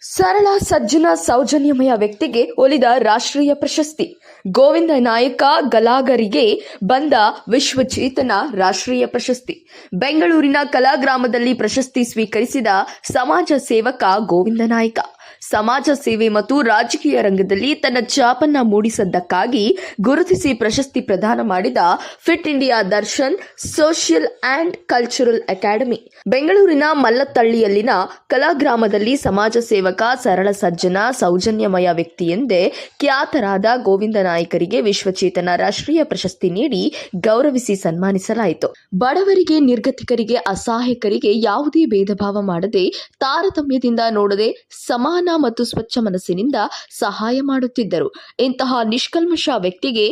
ಸರಳ ಸಜ್ಜನ ಸೌಜನ್ಯಮಯ ವ್ಯಕ್ತಿಗೆ ಒಲಿದ ರಾಷ್ಟ್ರೀಯ ಪ್ರಶಸ್ತಿ. ಗೋವಿಂದ ನಾಯಕ ಗಲಾಗರಿಗೆ ಬಂದ ವಿಶ್ವಚೇತನ ರಾಷ್ಟ್ರೀಯ ಪ್ರಶಸ್ತಿ. ಬೆಂಗಳೂರಿನ ಕಲಾಗ್ರಾಮದಲ್ಲಿ ಪ್ರಶಸ್ತಿ ಸ್ವೀಕರಿಸಿದ ಸಮಾಜ ಸೇವಕ ಗೋವಿಂದ ನಾಯಕ ಸಮಾಜ ಸೇವೆ ಮತ್ತು ರಾಜಕೀಯ ರಂಗದಲ್ಲಿ ತನ್ನ ಛಾಪನ್ನ ಮೂಡಿಸಿದ್ದಕ್ಕಾಗಿ ಗುರುತಿಸಿ ಪ್ರಶಸ್ತಿ ಪ್ರದಾನ ಮಾಡಿದ fit India Darshan social and cultural academy. ಬೆಂಗಳೂರಿನ ಮಲ್ಲತ್ತಳ್ಳಿಯಲ್ಲಿನ ಕಲಾಗ್ರಾಮದಲ್ಲಿ ಸಮಾಜ ಸೇವಕ, ಸರಳ ಸಜ್ಜನ, ಸೌಜನ್ಯಮಯ ವ್ಯಕ್ತಿ ಎಂದೇ ಖ್ಯಾತರಾದ ಗೋವಿಂದ ನಾಯಕರಿಗೆ ವಿಶ್ವಚೇತನ ರಾಷ್ಟ್ರೀಯ ಪ್ರಶಸ್ತಿ ನೀಡಿ ಗೌರವಿಸಿ ಸನ್ಮಾನಿಸಲಾಯಿತು. ಬಡವರಿಗೆ, ನಿರ್ಗತಿಕರಿಗೆ, ಅಸಹಾಯಕರಿಗೆ ಯಾವುದೇ ಭೇದ ಭಾವ ಮಾಡದೆ, ತಾರತಮ್ಯದಿಂದ ನೋಡದೆ ಸಮಾನ ಮತ್ತು ಸ್ವಚ್ಛ ಮನಸ್ಸಿನಿಂದ ಸಹಾಯ ಮಾಡುತ್ತಿದ್ದರು. ಇಂತಹ ನಿಷ್ಕಲ್ಮಶ ವ್ಯಕ್ತಿಗೆ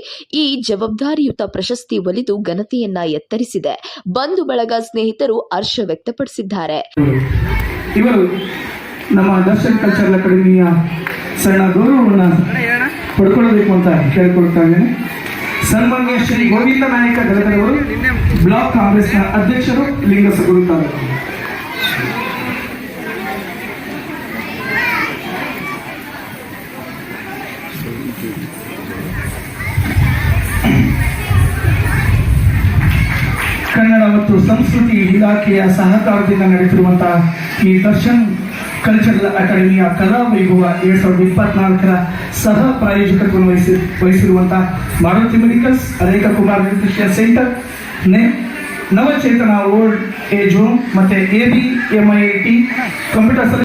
ಈ ಜವಾಬ್ದಾರಿಯುತ ಪ್ರಶಸ್ತಿ ಒಲಿದು ಘನತೆಯನ್ನ ಎತ್ತರಿಸಿದೆ. ಬಂಧು ಬಳಗ, ಸ್ನೇಹಿತರು ಹರ್ಷ ವ್ಯಕ್ತಪಡಿಸಿದ್ದಾರೆ. ಇವರು ನಮ್ಮ ದರ್ಶನ್ ಕಲ್ಚರಲ್ ಅಕಾಡೆಮಿಯ ಸಣ್ಣ ಗೌರವವನ್ನು ಪಡ್ಕೊಳ್ಳಬೇಕು ಅಂತ ಕೇಳಿಕೊಳ್ತಾ ಇದ್ದೇನೆ. ಸನ್ಮಾನ್ಯ ಶ್ರೀ ಗೋವಿಂದ ನಾಯಕ ಗಲಗರವರು, ಬ್ಲಾಕ್ ಕಾಂಗ್ರೆಸ್ನ ಅಧ್ಯಕ್ಷರು, ಲಿಂಗಸಗೂರು ತಾಲೂಕು. ಕನ್ನಡ ಮತ್ತು ಸಂಸ್ಕೃತಿ ಇಲಾಖೆಯ ಸಹಕಾರದಿಂದ ನಡೆಸಿರುವಂತಹ ಈ ದರ್ಶನ್ ಕಲ್ಚರಲ್ ಅಕಾಡೆಮಿಯ ಕಲಾ ವೈಭವ 2024 ಸಹ ಪ್ರಾಯೋಜಕತ್ವವನ್ನು ವಹಿಸಿರುವಂತಹ ಮಾರುತಿ ಮೆಡಿಕಲ್ಸ್, ರೇಖಾ ಕುಮಾರ್ ನ್ಯೂಟ್ರಿಷನ್ ಸೆಂಟರ್, ನವಚೇತನ ಓಲ್ಡ್ ಏಜ್ ಹೋಮ್ ಮತ್ತು ABMIT ಕಂಪ್ಯೂಟರ್